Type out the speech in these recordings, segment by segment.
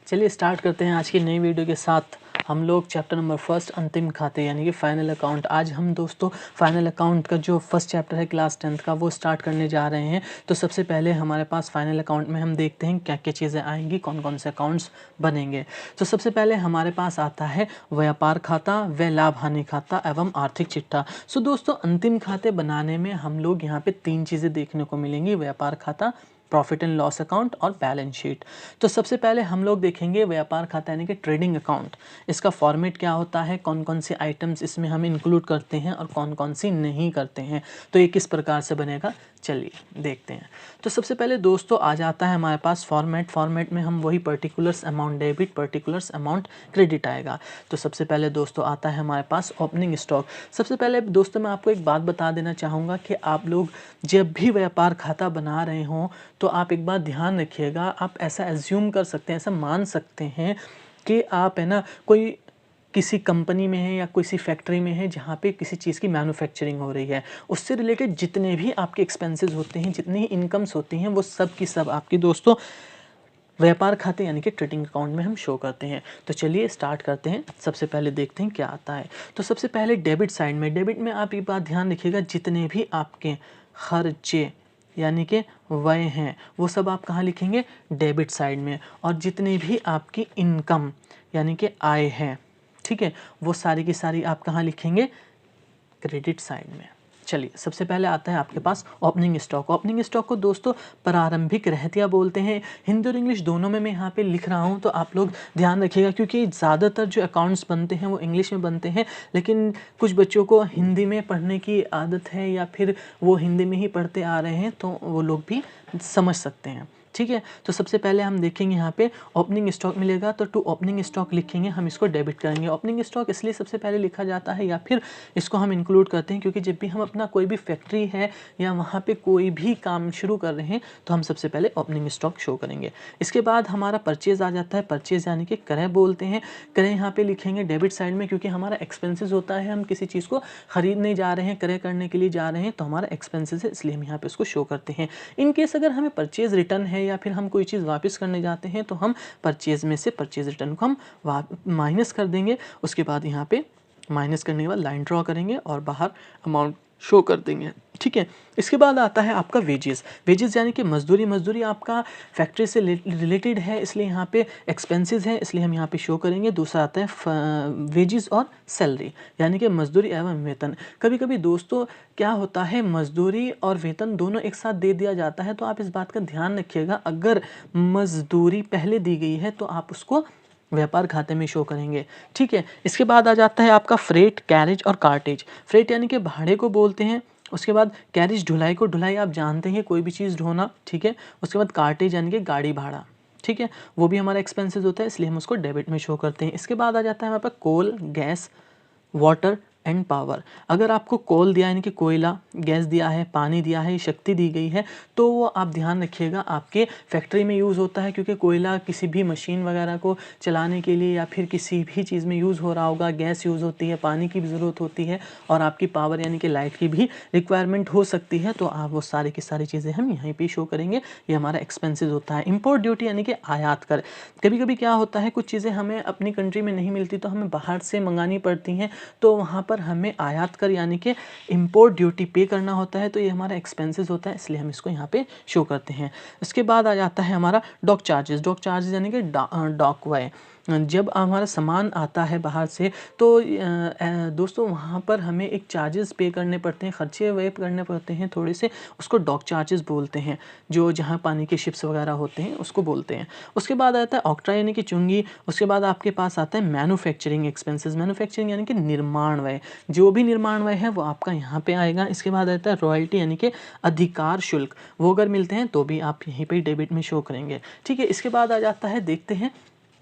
चलिए स्टार्ट करते हैं आज की नई वीडियो के साथ। हम लोग चैप्टर नंबर फर्स्ट अंतिम खाते यानी कि फाइनल अकाउंट, आज हम दोस्तों फाइनल अकाउंट का जो फर्स्ट चैप्टर है क्लास 10th का वो स्टार्ट करने जा रहे हैं। तो सबसे पहले हमारे पास फाइनल अकाउंट में हम देखते हैं क्या क्या चीज़ें आएंगी, कौन कौन से अकाउंट्स बनेंगे। तो सबसे पहले हमारे पास आता है व्यापार खाता व लाभ हानि खाता एवं आर्थिक चिट्ठा। सो दोस्तों अंतिम खाते बनाने में हम लोग यहाँ पे 3 चीज़ें देखने को मिलेंगी, व्यापार खाता, प्रॉफिट एंड लॉस अकाउंट और बैलेंस शीट। तो सबसे पहले हम लोग देखेंगे व्यापार खाता यानी कि ट्रेडिंग अकाउंट। इसका फॉर्मेट क्या होता है, कौन कौन सी आइटम्स इसमें हम इंक्लूड करते हैं और कौन कौन सी नहीं करते हैं, तो ये किस प्रकार से बनेगा चलिए देखते हैं। तो सबसे पहले दोस्तों आ जाता है हमारे पास फॉर्मेट में हम वही particulars amount debit, particulars amount credit आएगा। तो सबसे पहले दोस्तों आता है हमारे पास ओपनिंग स्टॉक। सबसे पहले दोस्तों मैं आपको एक बात बता देना चाहूँगा कि आप लोग जब भी व्यापार खाता बना रहे हों तो आप एक बात ध्यान रखिएगा, आप ऐसा एज्यूम कर सकते हैं, ऐसा मान सकते हैं कि आप है ना कोई किसी कंपनी में है या किसी फैक्ट्री में है जहाँ पे किसी चीज़ की मैन्युफैक्चरिंग हो रही है। उससे रिलेटेड जितने भी आपके एक्सपेंसेस होते हैं, जितनी ही इनकम्स होती हैं, वो सब की सब आपकी दोस्तों व्यापार खाते यानी कि ट्रेडिंग अकाउंट में हम शो करते हैं। तो चलिए स्टार्ट करते हैं। सबसे पहले देखते हैं क्या आता है। तो सबसे पहले डेबिट साइड में, डेबिट में आप एक बात ध्यान रखिएगा, जितने भी आपके खर्चे यानी कि व्यय हैं वो सब आप कहाँ लिखेंगे, डेबिट साइड में। और जितने भी आपकी इनकम यानी कि आय है, ठीक है, वो सारी की सारी आप कहाँ लिखेंगे, क्रेडिट साइड में। चलिए सबसे पहले आता है आपके पास ओपनिंग स्टॉक। ओपनिंग स्टॉक को दोस्तों प्रारंभिक रहतिया बोलते हैं। हिंदी और इंग्लिश दोनों में मैं यहाँ पे लिख रहा हूँ, तो आप लोग ध्यान रखिएगा क्योंकि ज़्यादातर जो अकाउंट्स बनते हैं वो इंग्लिश में बनते हैं, लेकिन कुछ बच्चों को हिंदी में पढ़ने की आदत है या फिर वो हिंदी में ही पढ़ते आ रहे हैं, तो वो लोग भी समझ सकते हैं, ठीक है। तो सबसे पहले हम देखेंगे यहाँ पे ओपनिंग स्टॉक मिलेगा, तो टू ओपनिंग स्टॉक लिखेंगे, हम इसको डेबिट करेंगे। ओपनिंग स्टॉक इसलिए सबसे पहले लिखा जाता है या फिर इसको हम इंक्लूड करते हैं क्योंकि जब भी हम अपना कोई भी फैक्ट्री है या वहाँ पे कोई भी काम शुरू कर रहे हैं तो हम सबसे पहले ओपनिंग स्टॉक शो करेंगे। इसके बाद हमारा परचेज आ जाता है। परचेज यानी कि क्रय बोलते हैं। क्रय यहाँ पे लिखेंगे डेबिट साइड में क्योंकि हमारा एक्सपेंसेस होता है, हम किसी चीज़ को खरीदने जा रहे हैं, क्रय करने के लिए जा रहे हैं, तो हमारा एक्सपेंसेस है, इसलिए हम यहाँ पे उसको शो करते हैं। इन केस अगर हमें परचेज रिटर्न है या फिर हम कोई चीज़ वापस करने जाते हैं तो हम परचेज में से परचेज रिटर्न को हम माइनस कर देंगे। उसके बाद यहाँ पे माइनस करने के बाद लाइन ड्रॉ करेंगे और बाहर अमाउंट शो कर देंगे, ठीक है। इसके बाद आता है आपका वेजेस। वेजेस यानी कि मजदूरी। मजदूरी आपका फैक्ट्री से रिलेटेड है, इसलिए यहाँ पे एक्सपेंसेस है, इसलिए हम यहाँ पे शो करेंगे। दूसरा आता है वेजेस और सैलरी यानी कि मजदूरी एवं वेतन। कभी कभी दोस्तों क्या होता है, मजदूरी और वेतन दोनों एक साथ दे दिया जाता है, तो आप इस बात का ध्यान रखिएगा, अगर मजदूरी पहले दी गई है तो आप उसको व्यापार खाते में शो करेंगे, ठीक है। इसके बाद आ जाता है आपका फ्रेट, कैरेज और कार्टेज। फ्रेट यानी कि भाड़े को बोलते हैं। उसके बाद कैरेज ढुलाई को, ढुलाई आप जानते हैं कोई भी चीज़ ढोना, ठीक है। उसके बाद कार्टेज यानी कि गाड़ी भाड़ा, ठीक है, वो भी हमारा एक्सपेंसेस होता है, इसलिए हम उसको डेबिट में शो करते हैं। इसके बाद आ जाता है हमारे पास कोल, गैस, वाटर एंड पावर। अगर आपको कोल दिया यानी कि कोयला, गैस दिया है, पानी दिया है, शक्ति दी गई है, तो वो आप ध्यान रखिएगा आपके फैक्ट्री में यूज़ होता है क्योंकि कोयला किसी भी मशीन वगैरह को चलाने के लिए या फिर किसी भी चीज़ में यूज़ हो रहा होगा। गैस यूज़ होती है, पानी की भी ज़रूरत होती है और आपकी पावर यानी कि लाइट की भी रिक्वायरमेंट हो सकती है, तो आप वो सारी की सारी चीज़ें हम यहीं पर शो करेंगे। ये हमारा एक्सपेंसेस होता है। इम्पोर्ट ड्यूटी यानी कि आयात कर। कभी कभी क्या होता है, कुछ चीज़ें हमें अपनी कंट्री में नहीं मिलती तो हमें बाहर से मंगानी पड़ती हैं, तो वहाँ पर हमें आयात कर यानी कि इंपोर्ट ड्यूटी पे करना होता है, तो ये हमारा एक्सपेंसेस होता है, इसलिए हम इसको यहाँ पे शो करते हैं। इसके बाद आ जाता है हमारा डॉक चार्जेस। डॉक चार्जेस यानी कि डॉक वे। जब हमारा सामान आता है बाहर से तो दोस्तों वहाँ पर हमें एक चार्जेस पे करने पड़ते हैं, खर्चे वे करने पड़ते हैं थोड़े से, उसको डॉक चार्जेस बोलते हैं। जो जहाँ पानी के शिप्स वगैरह होते हैं उसको बोलते हैं। उसके बाद आता है ऑक्ट्रा यानी कि चुंगी। उसके बाद आपके पास आता है मैन्युफैक्चरिंग एक्सपेंसेस। मैन्युफैक्चरिंग यानी कि निर्माण व्यय, जो भी निर्माण व्यय है वो आपका यहाँ पे आएगा। इसके बाद आता है रॉयल्टी यानी कि अधिकार शुल्क, वो अगर मिलते हैं तो भी आप यहीं पे डेबिट में शो करेंगे, ठीक है। इसके बाद आ जाता है, देखते हैं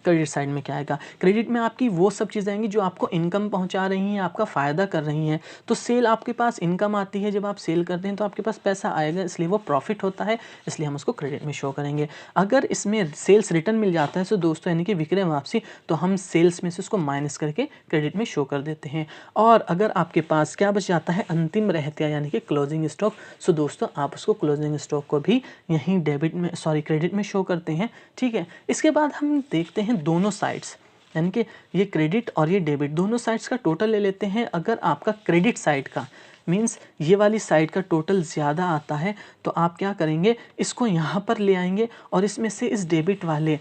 क्रेडिट साइड में क्या आएगा। क्रेडिट में आपकी वो सब चीज़ें आएंगी जो आपको इनकम पहुंचा रही हैं, आपका फ़ायदा कर रही हैं। तो सेल, आपके पास इनकम आती है, जब आप सेल करते हैं तो आपके पास पैसा आएगा, इसलिए वो प्रॉफिट होता है, इसलिए हम उसको क्रेडिट में शो करेंगे। अगर इसमें सेल्स रिटर्न मिल जाता है तो दोस्तों यानी कि विक्रय वापसी, तो हम सेल्स में से उसको माइनस करके क्रेडिट में शो कर देते हैं। और अगर आपके पास क्या बच जाता है, अंतिम रहतिया यानी कि क्लोजिंग स्टॉक, सो दोस्तों आप उसको क्लोजिंग स्टॉक को भी यहीं क्रेडिट में शो करते हैं, ठीक है। इसके बाद हम देखते हैं हैं दोनों साइड्स, यानी कि ये क्रेडिट और ये डेबिट दोनों साइड्स का टोटल ले लेते हैं। अगर आपका क्रेडिट साइड का मीन्स ये वाली साइड का टोटल ज़्यादा आता है तो आप क्या करेंगे, इसको यहाँ पर ले आएंगे और इसमें से इस डेबिट वाले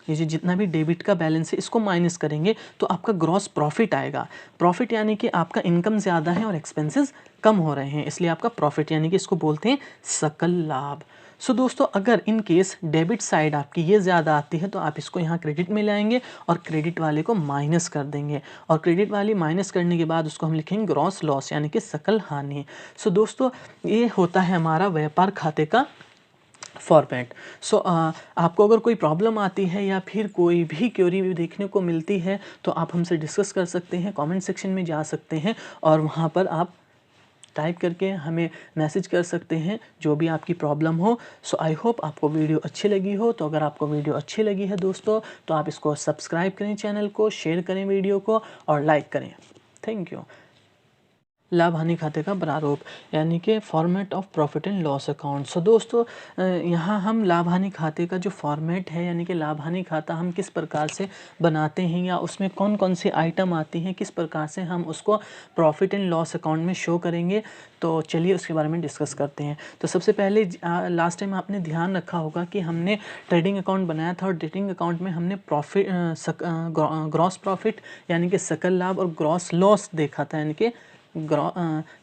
ये जो जितना भी डेबिट का बैलेंस है इसको माइनस करेंगे तो आपका ग्रॉस प्रॉफिट आएगा। प्रॉफिट यानी कि आपका इनकम ज़्यादा है और एक्सपेंसेस कम हो रहे हैं, इसलिए आपका प्रॉफिट यानी कि इसको बोलते हैं सकल लाभ। सो दोस्तों, अगर इन केस डेबिट साइड आपकी ये ज़्यादा आती है तो आप इसको यहाँ क्रेडिट में ले आएंगे और क्रेडिट वाले को माइनस कर देंगे, और क्रेडिट वाली माइनस करने के बाद उसको हम लिखेंगे ग्रॉस लॉस यानी कि सकल हानि। सो दोस्तों, ये होता है हमारा व्यापार खाते का फॉर्मेट। सो आपको अगर कोई प्रॉब्लम आती है या फिर कोई भी क्वेरी देखने को मिलती है तो आप हमसे डिस्कस कर सकते हैं, कमेंट सेक्शन में जा सकते हैं और वहाँ पर आप टाइप करके हमें मैसेज कर सकते हैं जो भी आपकी प्रॉब्लम हो। सो आई होप आपको वीडियो अच्छी लगी हो। तो अगर आपको वीडियो अच्छी लगी है दोस्तों तो आप इसको सब्सक्राइब करें, चैनल को शेयर करें वीडियो को और लाइक करें। Thank you. लाभ हानि खाते का प्रारूप यानी कि format of profit and loss account. So दोस्तों, यहाँ हम लाभ हानि खाते का जो फॉर्मेट है यानी कि लाभ हानि खाता हम किस प्रकार से बनाते हैं या उसमें कौन कौन सी आइटम आती हैं, किस प्रकार से हम उसको प्रॉफिट एंड लॉस अकाउंट में शो करेंगे, तो चलिए उसके बारे में डिस्कस करते हैं। तो सबसे पहले लास्ट टाइम आपने ध्यान रखा होगा कि हमने ट्रेडिंग अकाउंट बनाया था और ट्रेडिंग अकाउंट में हमने ग्रॉस प्रॉफिट यानी कि सकल लाभ और ग्रॉस लॉस देखा था यानी कि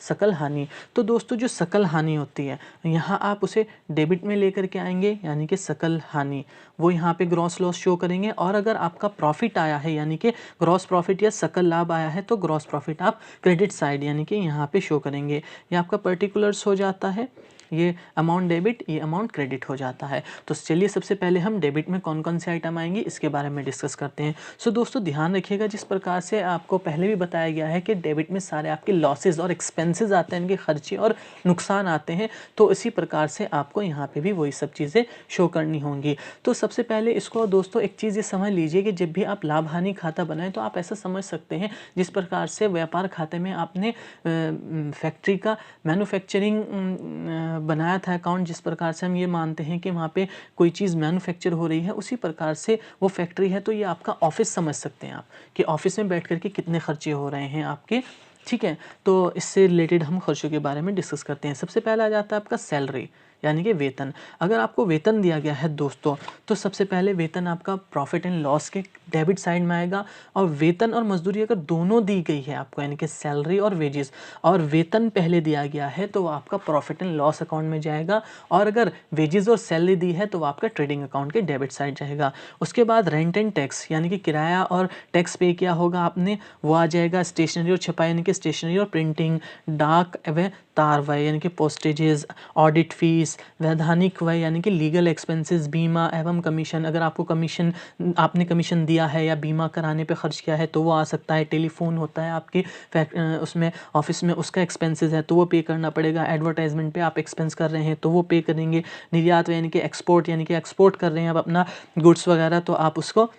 सकल हानि। तो दोस्तों, जो सकल हानि होती है यहाँ आप उसे डेबिट में लेकर के आएंगे यानी कि सकल हानि, वो यहाँ पे ग्रॉस लॉस शो करेंगे। और अगर आपका प्रॉफिट आया है यानी कि ग्रॉस प्रॉफिट या सकल लाभ आया है तो ग्रॉस प्रॉफिट आप क्रेडिट साइड यानी कि यहाँ पे शो करेंगे। ये आपका पर्टिकुलर्स हो जाता है, ये अमाउंट डेबिट, ये अमाउंट क्रेडिट हो जाता है। तो चलिए सबसे पहले हम डेबिट में कौन कौन से आइटम आएंगे इसके बारे में डिस्कस करते हैं। सो दोस्तों, ध्यान रखिएगा, जिस प्रकार से आपको पहले भी बताया गया है कि डेबिट में सारे आपके लॉसेज और एक्सपेंसेस आते हैं, इनके खर्चे और नुकसान आते हैं, तो इसी प्रकार से आपको यहाँ पे भी वही सब चीज़ें शो करनी होंगी। तो सबसे पहले इसको दोस्तों एक चीज़ ये समझ लीजिए कि जब भी आप लाभ हानि खाता बनाएं तो आप ऐसा समझ सकते हैं जिस प्रकार से व्यापार खाते में आपने फैक्ट्री का मैन्युफैक्चरिंग बनाया था अकाउंट, जिस प्रकार से हम ये मानते हैं कि वहाँ पे कोई चीज़ मैन्युफैक्चर हो रही है, उसी प्रकार से वो फैक्ट्री है। तो ये आपका ऑफिस समझ सकते हैं आप कि ऑफिस में बैठ कर के कितने खर्चे हो रहे हैं आपके, ठीक है। तो इससे रिलेटेड हम खर्चों के बारे में डिस्कस करते हैं। सबसे पहले आ जाता है आपका सैलरी यानी कि वेतन। अगर आपको वेतन दिया गया है दोस्तों तो सबसे पहले वेतन आपका प्रॉफिट एंड लॉस के डेबिट साइड में आएगा। और वेतन और मजदूरी अगर दोनों दी गई है आपको यानी कि सैलरी और वेजेस, और वेतन पहले दिया गया है तो वो आपका प्रॉफिट एंड लॉस अकाउंट में जाएगा। और अगर वेजेस और सैलरी दी है तो वो आपका ट्रेडिंग अकाउंट के डेबिट साइड जाएगा। उसके बाद रेंट एंड टैक्स यानी कि किराया और टैक्स पे किया होगा आपने, वो आ जाएगा। स्टेशनरी और छपाई यानी कि स्टेशनरी और प्रिंटिंग, डाक व तार व्यय यानी कि पोस्टेजेस, ऑडिट फीस, वैधानिक व्यय यानी कि लीगल एक्सपेंसेस, बीमा एवं कमीशन, अगर आपको कमीशन आपने कमीशन दिया है या बीमा कराने पे खर्च किया है तो वो आ सकता है। टेलीफोन होता है आपकी उसमें ऑफिस में, उसका एक्सपेंसेस है तो वो पे करना पड़ेगा। एडवर्टाइजमेंट पे आप एक्सपेंस कर रहे हैं तो वो पे करेंगे। निर्यात यानी कि एक्सपोर्ट यानी कि एक्सपोर्ट कर रहे हैं आप अपना गुड्स वगैरह, तो आप उसको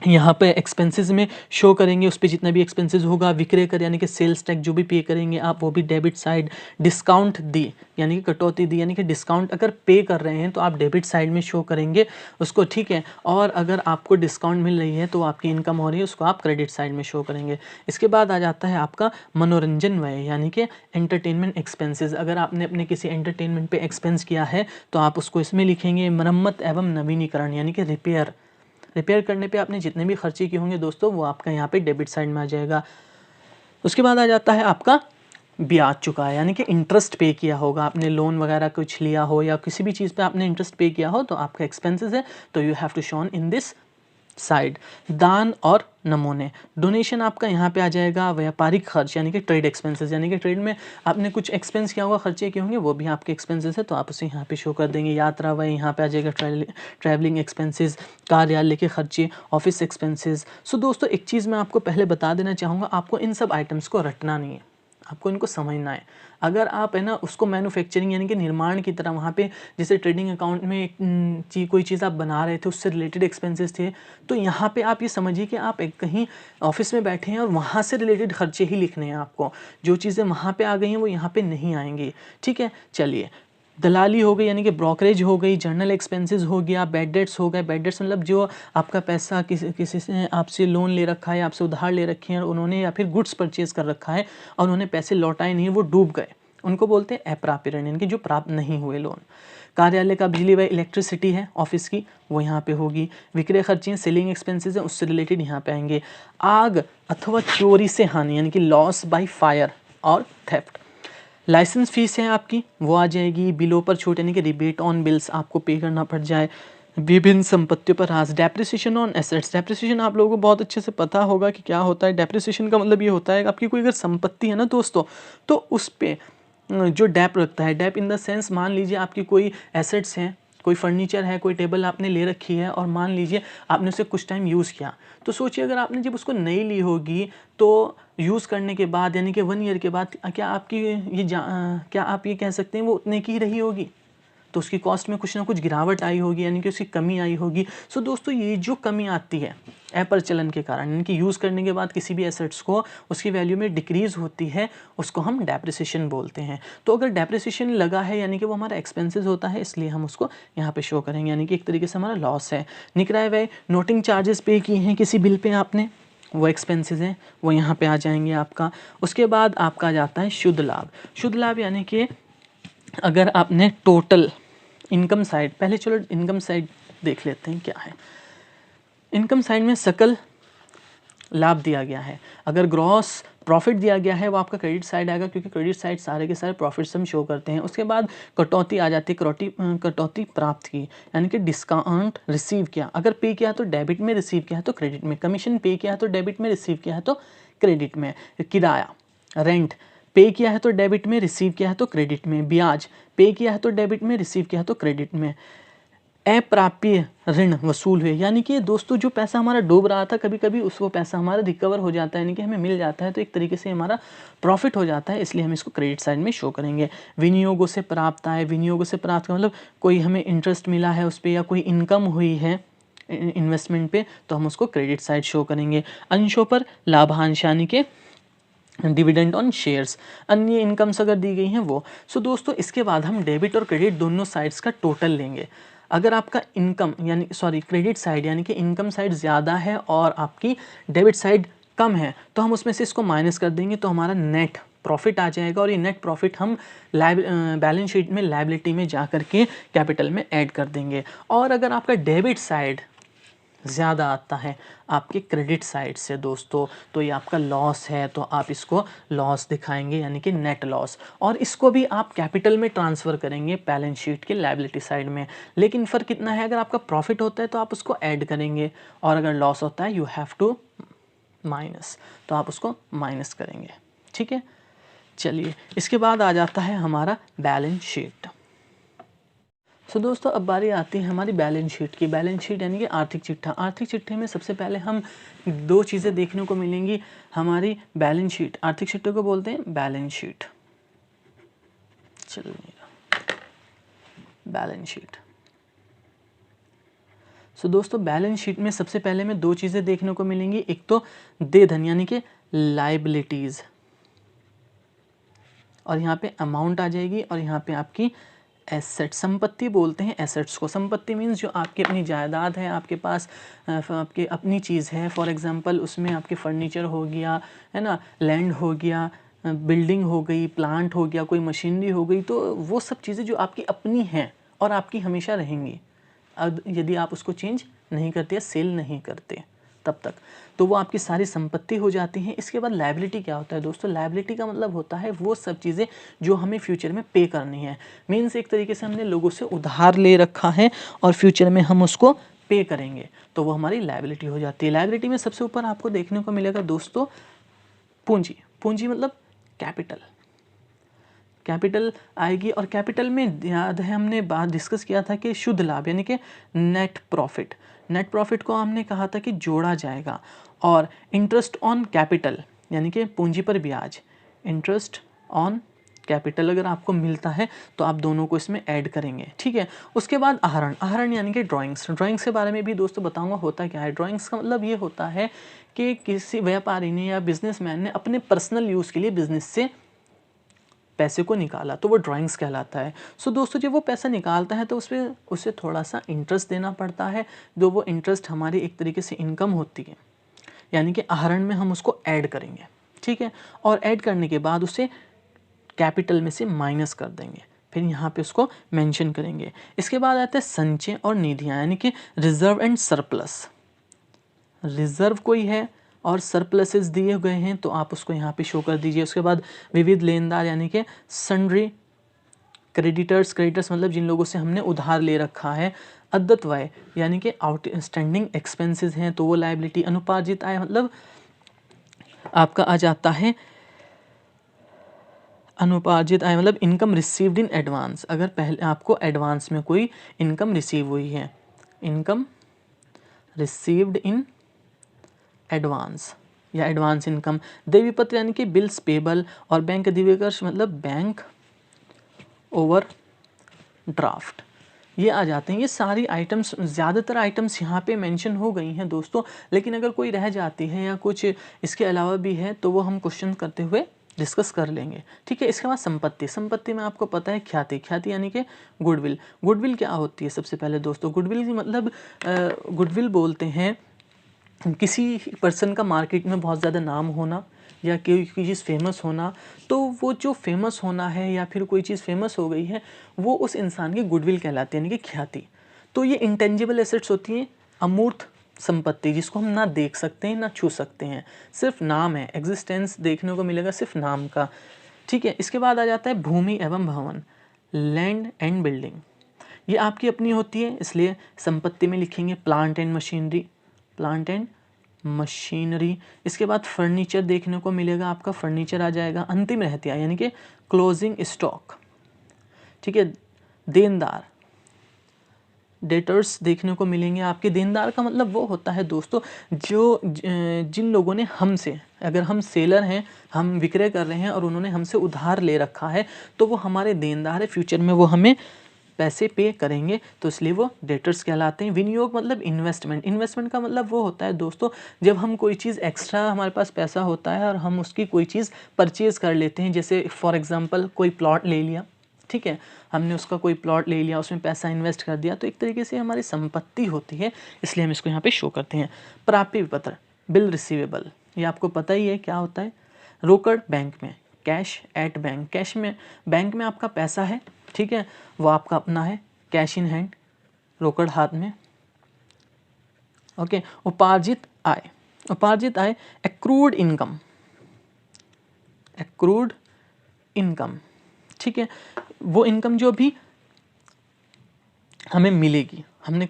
यहाँ पे एक्सपेंसेस में शो करेंगे। उस पर जितना भी एक्सपेंसेस होगा। विक्रय कर यानी कि सेल्स टैक्स जो भी पे करेंगे आप, वो भी डेबिट साइड। डिस्काउंट दी यानी कि कटौती दी यानी कि डिस्काउंट अगर पे कर रहे हैं तो आप डेबिट साइड में शो करेंगे उसको, ठीक है। और अगर आपको डिस्काउंट मिल रही है तो आपकी इनकम हो रही है, उसको आप क्रेडिट साइड में शो करेंगे। इसके बाद आ जाता है आपका मनोरंजन व्यय यानी कि एंटरटेनमेंट एक्सपेंसेस। अगर आपने अपने किसी एंटरटेनमेंट पे एक्सपेंस किया है तो आप उसको इसमें लिखेंगे। मरम्मत एवं नवीनीकरण यानी कि रिपेयर करने पे आपने जितने भी खर्चे किए होंगे दोस्तों वो आपका यहाँ पे डेबिट साइड में आ जाएगा। उसके बाद आ जाता है आपका ब्याज चुकाया यानी कि इंटरेस्ट पे किया होगा आपने, लोन वगैरह कुछ लिया हो या किसी भी चीज़ पे आपने इंटरेस्ट पे किया हो तो आपका एक्सपेंसेस है, तो you have to shown in this side. दान और नमूने, डोनेशन आपका यहाँ पे आ जाएगा। व्यापारिक खर्च यानी कि ट्रेड एक्सपेंसेस यानी कि ट्रेड में आपने कुछ एक्सपेंस किया होगा, खर्चे किए होंगे, वो भी आपके एक्सपेंसेस है तो आप उसे यहाँ पे शो कर देंगे। यात्रा वह यहाँ पे आ जाएगा। ट्रैवलिंग एक्सपेंसेस, कार्यालय के खर्चे, ऑफिस एक्सपेंसेस। सो दोस्तों, एक चीज़ मैं आपको पहले बता देना चाहूँगा, आपको इन सब आइटम्स को रटना नहीं है, आपको इनको समझना है। अगर आप है ना उसको मैन्युफैक्चरिंग यानी कि निर्माण की तरह वहाँ पे जैसे ट्रेडिंग अकाउंट में कोई चीज़ आप बना रहे थे उससे रिलेटेड एक्सपेंसेस थे, तो यहाँ पे आप ये समझिए कि आप एक कहीं ऑफिस में बैठे हैं और वहाँ से रिलेटेड खर्चे ही लिखने हैं आपको। जो चीज़ें वहाँ पे आ गई हैं वो यहाँ पे नहीं आएंगी, ठीक है। चलिए दलाली हो गई यानी कि ब्रोकरेज हो गई, जर्नल एक्सपेंसेस हो गया, बैड डेट्स हो गए। बैड डेट्स मतलब जो आपका पैसा किसी से आपसे लोन ले रखा है, आपसे उधार ले रखे हैं और उन्होंने, या फिर गुड्स परचेज कर रखा है और उन्होंने पैसे लौटाए नहीं, वो डूब गए, उनको बोलते हैं अप्राप्य ऋण, यानी कि जो प्राप्त नहीं हुए लोन। कार्यालय का बिजली व इलेक्ट्रिसिटी है ऑफिस की, वो यहाँ पे होगी। विक्रय खर्चे, सेलिंग एक्सपेंसेस है, उससे रिलेटेड यहाँ पे आएंगे। आग अथवा चोरी से हानि यानी कि लॉस बाय फायर और थेफ्ट। लाइसेंस फीस है आपकी, वो आ जाएगी। बिलों पर छूट यानी कि रिबेट ऑन बिल्स आपको पे करना पड़ जाए। विभिन्न संपत्तियों पर ह्रास, डेप्रिसिएशन ऑन एसेट्स। डेप्रिसिएशन आप लोगों को बहुत अच्छे से पता होगा कि क्या होता है। डेप्रिसिएशन का मतलब ये होता है कि आपकी कोई अगर संपत्ति है ना दोस्तों, तो उस पे जो डेप रखता है, डेप इन द सेंस, मान लीजिए आपकी कोई एसेट्स हैं, कोई फर्नीचर है, कोई टेबल आपने ले रखी है और मान लीजिए आपने उसे कुछ टाइम यूज़ किया, तो सोचिए अगर आपने जब उसको नई ली होगी तो यूज़ करने के बाद यानी कि 1 ईयर के बाद क्या आपकी क्या आप ये कह सकते हैं वो उतने की ही रही होगी, तो उसकी कॉस्ट में कुछ ना कुछ गिरावट आई होगी, यानी कि उसकी कमी आई होगी। सो दोस्तों ये जो कमी आती है अप्रचलन के कारण, यानी कि यूज़ करने के बाद किसी भी एसेट्स को उसकी वैल्यू में डिक्रीज़ होती है, उसको हम डेप्रिसिएशन बोलते हैं। तो अगर डेप्रिसिएशन लगा है यानी कि वो हमारा एक्सपेंसेस होता है, इसलिए हम उसको यहाँ पे शो करेंगे, यानी कि एक तरीके से हमारा लॉस है। निकराए व्यय, नोटिंग चार्जेस पे किए हैं किसी बिल पे आपने, वो एक्सपेंसेस हैं, वो यहाँ पे आ जाएंगे आपका। उसके बाद आपका आ जाता है शुद्ध लाभ। शुद्ध लाभ यानी कि अगर आपने टोटल इनकम साइड, पहले चलो इनकम साइड देख लेते हैं क्या है। इनकम साइड में सकल लाभ दिया गया है। अगर ग्रॉस प्रॉफिट दिया गया है वो आपका क्रेडिट साइड आएगा, क्योंकि क्रेडिट साइड सारे के सारे प्रॉफिट्स हम शो करते हैं। उसके बाद कटौती आ जाती है, कटौती प्राप्त की, यानी कि डिस्काउंट रिसीव किया। अगर पे किया तो डेबिट में, रिसीव किया है तो क्रेडिट में। कमीशन पे किया है तो डेबिट में, रिसीव किया है तो क्रेडिट में। किराया, रेंट पे किया है तो डेबिट में, रिसीव किया है तो क्रेडिट में। ब्याज पे किया है तो डेबिट में, रिसीव किया है तो क्रेडिट में। अप्राप्य ऋण वसूल हुए, यानी कि दोस्तों जो पैसा हमारा डूब रहा था, कभी कभी वो पैसा हमारा रिकवर हो जाता है, यानी कि हमें मिल जाता है, तो एक तरीके से हमारा प्रॉफिट हो जाता है, इसलिए हम इसको क्रेडिट साइड में शो करेंगे। विनियोगों से प्राप्त आय, विनियोगों से प्राप्त का मतलब कोई हमें इंटरेस्ट मिला है उस पर, या कोई इनकम हुई है इन्वेस्टमेंट पे, तो हम उसको क्रेडिट साइड शो करेंगे। अंशों पर लाभांश यानी कि डिविडेंड ऑन शेयर्स, अन्य इनकम्स अगर दी गई हैं वो। सो दोस्तों इसके बाद हम डेबिट और क्रेडिट दोनों साइड्स का टोटल लेंगे। अगर आपका इनकम यानी क्रेडिट साइड यानी कि इनकम साइड ज़्यादा है और आपकी डेबिट साइड कम है, तो हम उसमें से इसको माइनस कर देंगे, तो हमारा नेट प्रॉफिट आ जाएगा। और ये नेट प्रॉफिट हम बैलेंस शीट में लायबिलिटी में जा कर के कैपिटल में ऐड कर देंगे। और अगर आपका डेबिट साइड ज़्यादा आता है आपके क्रेडिट साइड से दोस्तों, तो ये आपका लॉस है, तो आप इसको लॉस दिखाएंगे, यानी कि नेट लॉस। और इसको भी आप कैपिटल में ट्रांसफ़र करेंगे बैलेंस शीट के लायबिलिटी साइड में। लेकिन फ़र्क कितना है, अगर आपका प्रॉफिट होता है तो आप उसको ऐड करेंगे, और अगर लॉस होता है यू हैव टू माइनस, तो आप उसको माइनस करेंगे। ठीक है, चलिए इसके बाद आ जाता है हमारा बैलेंस शीट। सो दोस्तों अब बारी आती है हमारी बैलेंस शीट की। बैलेंस शीट यानी कि आर्थिक चिट्ठा। आर्थिक चिट्ठे में सबसे पहले हम 2 चीज़ें देखने को मिलेंगी हमारी बैलेंस शीट। आर्थिक चिट्ठे को बोलते हैं बैलेंस शीट। चलिए बैलेंस शीट। सो दोस्तों बैलेंस शीट में सबसे पहले में 2 चीज़ें देखने को मिलेंगी। एक तो देय धन यानी कि लाइबिलिटीज़, और यहाँ पे अमाउंट आ जाएगी, और यहाँ पे आपकी एसेट, संपत्ति बोलते हैं एसेट्स को। संपत्ति मीन्स जो आपकी अपनी जायदाद है, आपके पास आपकी अपनी चीज़ है। फॉर एग्जांपल उसमें आपके फर्नीचर हो गया, है ना, लैंड हो गया, बिल्डिंग हो गई, प्लांट हो गया, कोई मशीनरी हो गई, तो वो सब चीज़ें जो आपकी अपनी हैं और आपकी हमेशा रहेंगी, अब यदि आप उसको चेंज नहीं करते या सेल नहीं करते तब तक, तो वो आपकी सारी संपत्ति हो जाती हैं। इसके बाद लायबिलिटी क्या होता है दोस्तों? लायबिलिटी का मतलब होता है वो सब चीज़ें जो हमें फ्यूचर में पे करनी है। मीन्स एक तरीके से हमने लोगों से उधार ले रखा है और फ्यूचर में हम उसको पे करेंगे, तो वो हमारी लायबिलिटी हो जाती है। लायबिलिटी में सबसे ऊपर आपको देखने को मिलेगा दोस्तों पूंजी। पूंजी मतलब कैपिटल। कैपिटल आएगी, और कैपिटल में याद है हमने बात डिस्कस किया था कि शुद्ध लाभ यानी कि नेट प्रॉफिट। नेट प्रॉफिट को हमने कहा था कि जोड़ा जाएगा, और इंटरेस्ट ऑन कैपिटल यानी कि पूंजी पर ब्याज, इंटरेस्ट ऑन कैपिटल अगर आपको मिलता है तो आप दोनों को इसमें ऐड करेंगे। ठीक है, उसके बाद आहरण। आहरण यानी कि ड्राइंग्स। ड्राइंग्स के बारे में भी दोस्तों बताऊंगा होता क्या है। ड्राइंग्स का मतलब ये होता है कि किसी व्यापारी ने या बिजनेसमैन ने अपने पर्सनल यूज़ के लिए बिजनेस से पैसे को निकाला तो वो ड्राइंग्स कहलाता है। सो दोस्तों जब वो पैसा निकालता है तो उसे थोड़ा सा इंटरेस्ट देना पड़ता है, जो वो इंटरेस्ट हमारी एक तरीके से इनकम होती है, यानी कि आहरण में हम उसको ऐड करेंगे, ठीक है। और ऐड करने के बाद उसे कैपिटल में से माइनस कर देंगे, फिर यहाँ पे उसको मेंशन करेंगे। इसके बाद आता है संचय और निधियाँ, यानी कि रिजर्व एंड सरप्लस। रिजर्व कोई है और सरप्लसेस दिए गए हैं तो आप उसको यहाँ पे शो कर दीजिए। उसके बाद विविध लेनदार, यानी कि सन्ड्री क्रेडिटर्स मतलब जिन लोगों से हमने उधार ले रखा है। अद्यत व्यय, यानी कि आउटस्टैंडिंग एक्सपेंसेस हैं तो वो लायबिलिटी। अनुपार्जित आय मतलब आपका आ जाता है, अनुपार्जित आय मतलब इनकम रिसीव्ड इन एडवांस, अगर पहले आपको एडवांस में कोई इनकम रिसीव हुई है, इनकम रिसीव्ड इन एडवांस या एडवांस इनकम। देय विपत्र यानी कि बिल्स पेबल, और बैंक अधिविकर्ष मतलब बैंक ओवर ड्राफ्ट, ये आ जाते हैं। ये सारी आइटम्स, ज़्यादातर आइटम्स यहाँ पे मेंशन हो गई हैं दोस्तों, लेकिन अगर कोई रह जाती है या कुछ इसके अलावा भी है तो वो हम क्वेश्चन करते हुए डिस्कस कर लेंगे, ठीक है। इसके बाद संपत्ति में आपको पता है ख्याति यानी कि गुडविल। गुडविल क्या होती है सबसे पहले दोस्तों? गुडविल की मतलब गुडविल बोलते हैं किसी पर्सन का मार्केट में बहुत ज़्यादा नाम होना या कोई चीज़ फेमस होना, तो वो जो फेमस होना है या फिर कोई चीज़ फेमस हो गई है वो उस इंसान की गुडविल कहलाती है, यानी कि ख्याति। तो ये इंटेंजिबल एसेट्स होती हैं, अमूर्त संपत्ति जिसको हम ना देख सकते हैं ना छू सकते हैं, सिर्फ नाम है, एग्जिस्टेंस देखने को मिलेगा सिर्फ नाम का, ठीक है। इसके बाद आ जाता है भूमि एवं भवन, लैंड एंड बिल्डिंग। ये आपकी अपनी होती है इसलिए संपत्ति में लिखेंगे प्लांट एंड मशीनरी। इसके बाद फर्नीचर देखने को मिलेगा, आपका फर्नीचर आ जाएगा। अंतिम रहतिया यानी कि क्लोजिंग स्टॉक, ठीक है। देनदार, डेटर्स देखने को मिलेंगे आपके। देनदार का मतलब वो होता है दोस्तों जो जिन लोगों ने हमसे, अगर हम सेलर हैं, हम विक्रय कर रहे हैं और उन्होंने हमसे उधार ले रखा है तो वो हमारे देनदार है, फ्यूचर में वो हमें पैसे पे करेंगे तो इसलिए वो डेटर्स कहलाते हैं। विनियोग मतलब इन्वेस्टमेंट का मतलब वो होता है दोस्तों जब हम कोई चीज़ एक्स्ट्रा, हमारे पास पैसा होता है और हम उसकी कोई चीज़ परचेज़ कर लेते हैं, जैसे फॉर एग्जांपल कोई प्लॉट ले लिया, ठीक है, हमने उसका कोई प्लॉट ले लिया, उसमें पैसा इन्वेस्ट कर दिया, तो एक तरीके से हमारी संपत्ति होती है, इसलिए हम इसको यहाँ पे शो करते हैं। प्राप्य विपत्र, बिल रिसीवेबल, ये आपको पता ही है क्या होता है। रोकड़ बैंक में, कैश एट बैंक, कैश में बैंक में आपका पैसा है, ठीक है, वो आपका अपना है, कैश इन हैंड, रोकड़ हाथ में, ओके। उपार्जित आय एक्रूड इनकम, ठीक है, वो इनकम जो भी हमें मिलेगी, हमें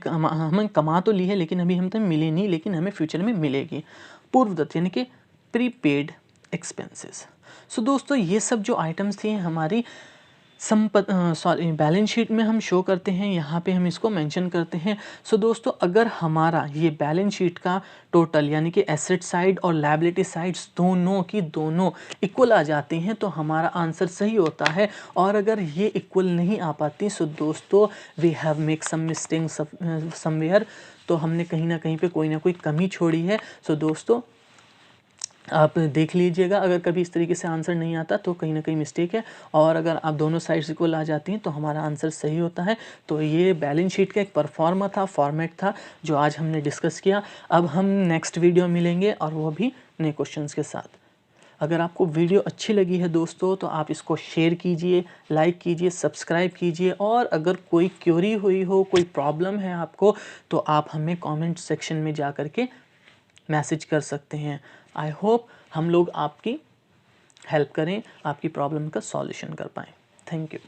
कमा तो ली है लेकिन अभी हम तक मिले नहीं, लेकिन हमें फ्यूचर में मिलेगी। पूर्वदत्त यानी कि प्रीपेड एक्सपेंसेस। सो दोस्तों ये सब जो आइटम्स थी हमारी बैलेंस शीट में हम शो करते हैं, यहाँ पे हम इसको मेंशन करते हैं। सो दोस्तों अगर हमारा ये बैलेंस शीट का टोटल यानी कि एसेट साइड और लायबिलिटी साइड्स दोनों की दोनों इक्वल आ जाती हैं तो हमारा आंसर सही होता है, और अगर ये इक्वल नहीं आ पाती सो दोस्तों we have make some mistake somewhere, तो हमने कहीं ना कहीं पे कोई ना कोई कमी छोड़ी है। सो दोस्तों आप देख लीजिएगा, अगर कभी इस तरीके से आंसर नहीं आता तो कहीं ना कहीं मिस्टेक है, और अगर आप दोनों साइड्स इक्वल आ जाती हैं तो हमारा आंसर सही होता है। तो ये बैलेंस शीट का एक फॉर्मेट था जो आज हमने डिस्कस किया। अब हम नेक्स्ट वीडियो मिलेंगे और वो भी नए क्वेश्चंस के साथ। अगर आपको वीडियो अच्छी लगी है दोस्तों तो आप इसको शेयर कीजिए, लाइक कीजिए, सब्सक्राइब कीजिए, और अगर कोई क्वेरी हुई हो, कोई प्रॉब्लम है आपको, तो आप हमें कमेंट सेक्शन में जा कर के मैसेज कर सकते हैं। आई होप हम लोग आपकी हेल्प करें, आपकी प्रॉब्लम का सॉल्यूशन कर पाएँ। Thank you.